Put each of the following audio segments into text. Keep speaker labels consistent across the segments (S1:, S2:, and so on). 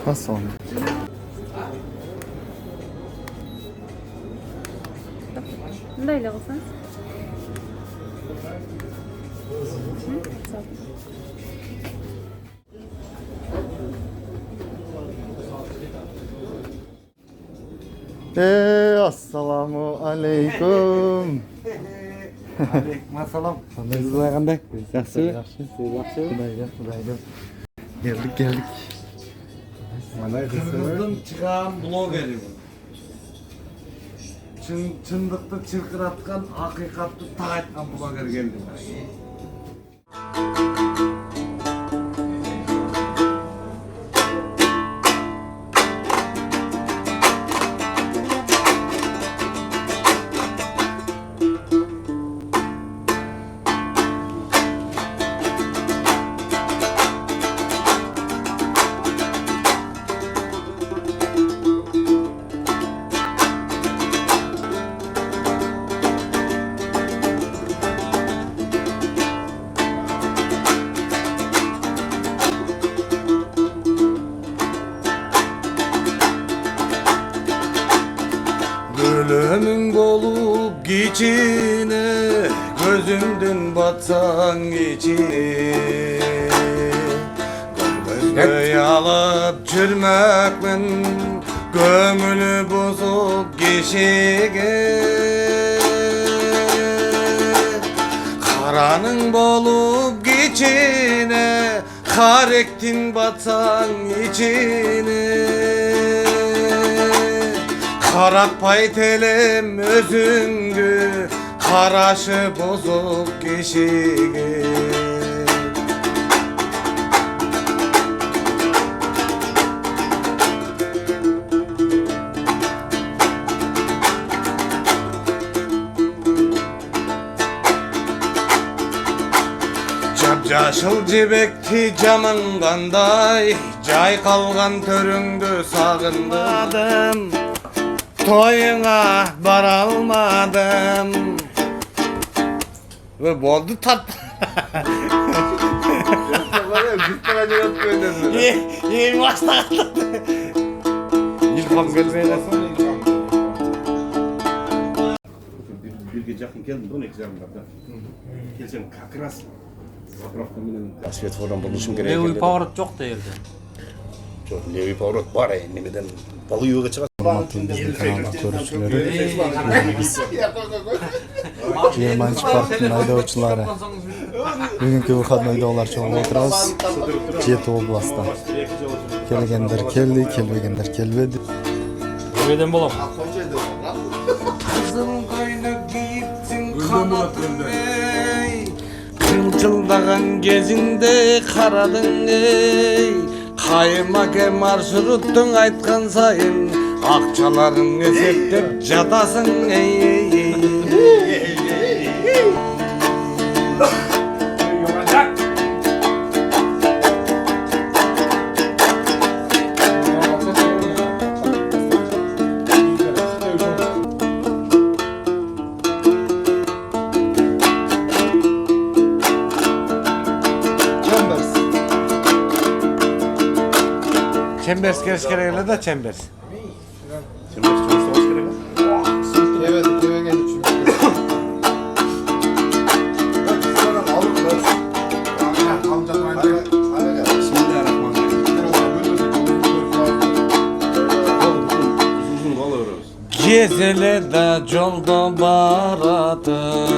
S1: Nasıl oldu?
S2: Bunday olsan.
S1: Assalamu alaikum.
S3: Aleykümselam.
S1: Sizler qanday?
S3: Yaxshi.
S1: Yaxshi. Xudoga. Geldik. Mana
S3: Kırgızdan çıkan blogeri bu. Çındıkta çırkıratkan, hakikatli tak etken blogger geldi. Ölümün olup geçine, gözümdün batsan geçine. Gözü alıp çürmekmin, gömülü bozuk geçige. Karanın bolup geçine, karektin batsan içine. Karak paytelem özüngü, karaşı bozuk kişigi. Capcaşıl cibekti camınganday, cay kalgan törüngdü sağındım. Toyuna varalmadım. Ve boldu tat. İyi başta kaldı. İlham gelmeye sonra ilham.
S4: Bir gece yakın geldim de 12 zamanlarda. Gelsen kakras. Zapravka menen. Asfiyat falan buluşum gerek.
S5: Lewy Powerot yok değildi.
S4: Çok Lewy Powerot var ya nemeden balı yoga çıkar.
S1: Hurmatly kanal ko'ruvchilari, Germanchi Parkning haydovchilari. Bugungi bu qatnovda cho'g'ib o'tiramiz. Jet oblastdan. Kelganlar keldi, kelmaganlar kelmadi.
S5: Nereden bolam?
S3: Kızıl kaynak giyipsin kanatın ey. Kılçıldagan gezinde karadın ey. Kaymake marşruttun aytkan sayın, akçaların esettep jatasın ey. Chambers keşkereyle de Chambers.
S1: Evet, eve geldik çünkü.
S3: Gezele de yolda baradım.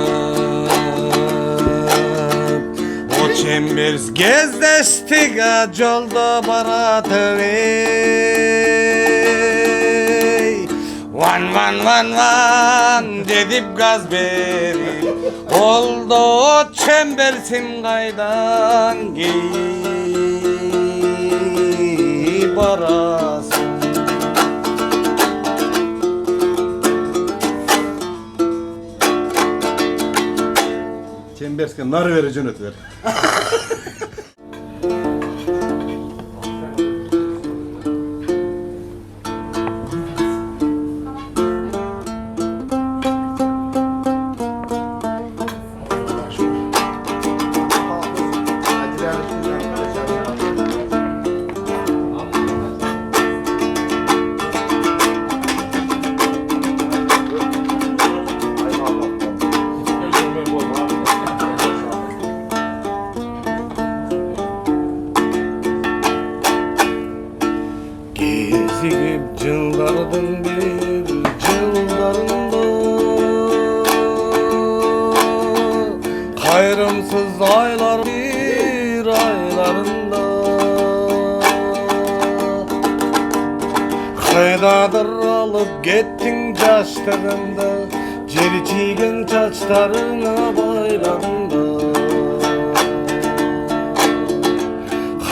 S3: O Chambers gezdeştik yolda baradım. Van van van van dedip gaz verip oldu o Chambers'im kaydan giy barasın.
S4: Chembers'e nar vereceğin ötüver.
S3: baylarında Kaydadır alıp gittin yaşlarında Jeri çiğgen çaçlarına baylarında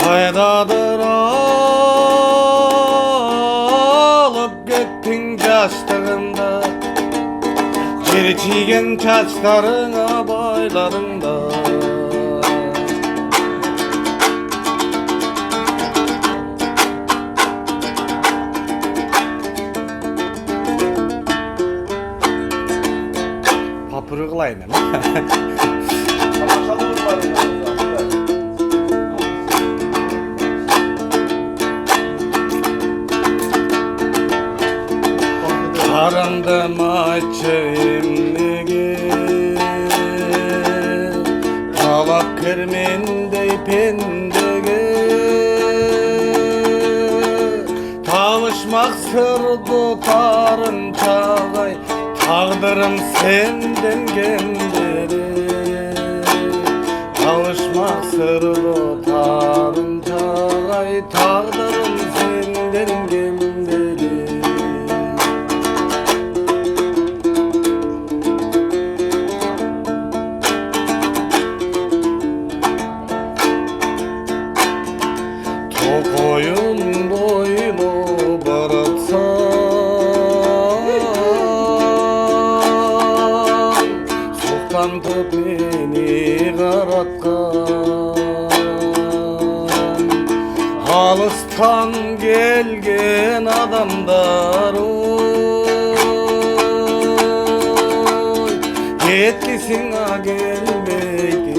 S3: Kaydadır alıp gittin yaşlarında Jeri çiğgen çaçlarına baylarında Papırı kılayın Karandım açayımlığı Kalak kırmendey pendege Tanışmak sır tutarım çağay Tağdırım senden kendiri Tanışmak sır tutarım çağay Tağdırım senden kendiri Koyun boynu baratsan Sultantıp beni karatkan Halıstan gelgen adamlar oy Yetkisin ha gelmeydi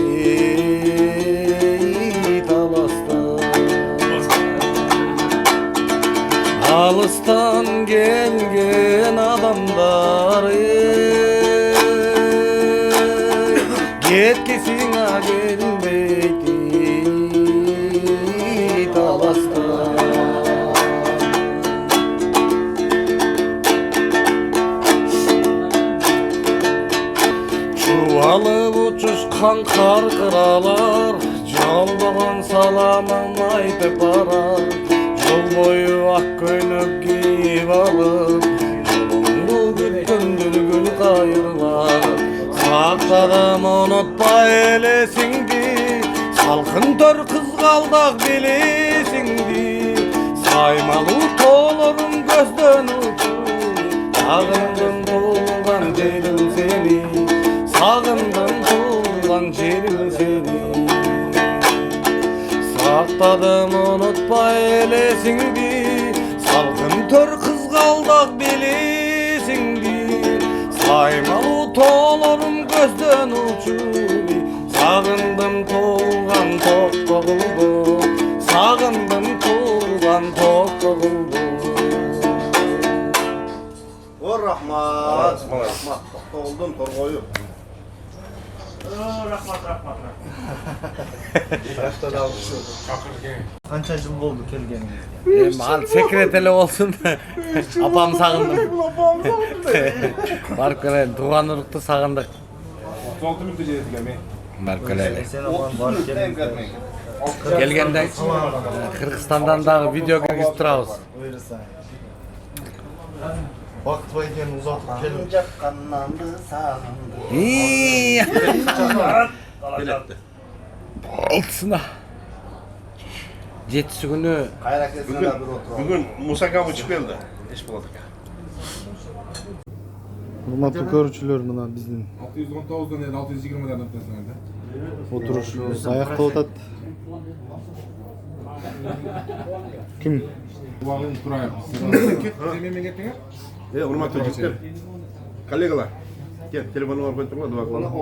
S3: Alıstan gelgen adamlar Yetkisine gelmeydi Talas'tan Çuvalı uçuşkan kar kıralar Çalbağın salamın aydı para Yol boyu ak köynük giyip alıp Yolundu gündür gül kayırlar Sakladım unutma elesindi Salkın tör kız kaldak bilesindi Saymalı tolurum gözden uçur Sağındım tuğlan cerim seni Sağındım tuğlan cerim seni Sakladım unutma elesindi Salkın tör kız kaldak bilesindi Saymalı tolurum gözden uçubi Sağındım tuğlan tok boğuldu Sağındım tuğlan tok boğuldu
S4: O rahmat. Rahmat. Oldun torgoyu.
S1: Qancha jil bo'ldi kelganingizga?
S3: Mal sekreteli olsun da apam sağındım. Barıp gelelim. Tuğan uruktu sağındık. Barıp gelelim.
S1: Sen opam borib kelding.
S3: Gelgende Kırgızistan'dan da video kirgizip turabız.
S1: Buyursan. Vaqt va ekan uzatib keldim.
S4: Jaqqanlandı sağındı.
S3: İyi.
S4: Kelepti.
S3: Altısına. Jetisi günü
S4: Kayrak esnada bir oturalım. Bugün Musa kabı çıkıp geldi. İş buladık.
S1: Hurmatli ko'ruvchilar, mana bizning
S6: 619'dan yani 620'den ötesinde.
S1: o'tirishimiz oyoqda o'tadi. Kim?
S6: Uağın Turay'ım. Sen memleketine?
S4: Hurmatli cidden. Kollegalar. Gel telefonu var koyup durma dua kılalım.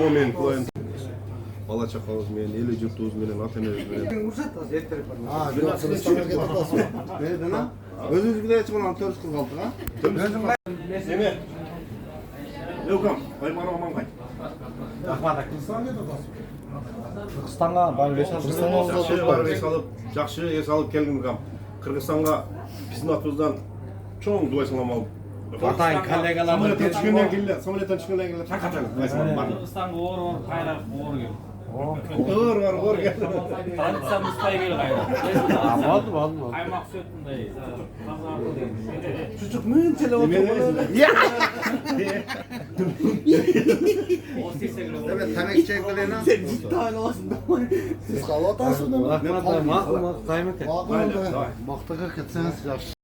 S4: Omen koyun. Bala çakağız men, eli jurtubuz menen, ata-enemiz menen. Özünüz bilen çıkın an törüş kız kaldık ha. Seni. Yok kay bana aman kay.
S1: Kırgızstan'a ben 5
S4: Жақсы барып ес алып, жақсы ес алып келдім кам. Кыргызстанға биздин атыбыздан чоң дуай салам алып.
S3: Атайын коллегалар
S4: Самолеттен түшкөндөн келди, самолеттен түшкөндөн келди. Чакатан дуай салам бар.
S5: Kırgızistan'a uğur kaynak uğur gibi.
S4: Gor gel.
S5: Tradisiyon Mustafa gel gayda.
S1: Aldım.
S5: Kaymak sütünde.
S4: Çocuk münçele otur. Ya.
S6: Evet, tanek çekilene.
S4: Sen ciddi olasın.
S1: Siz kahvaltı alsın da.
S6: Rahmat,
S1: Kaymak et.
S6: Bakta 40 etseniz yaxşı.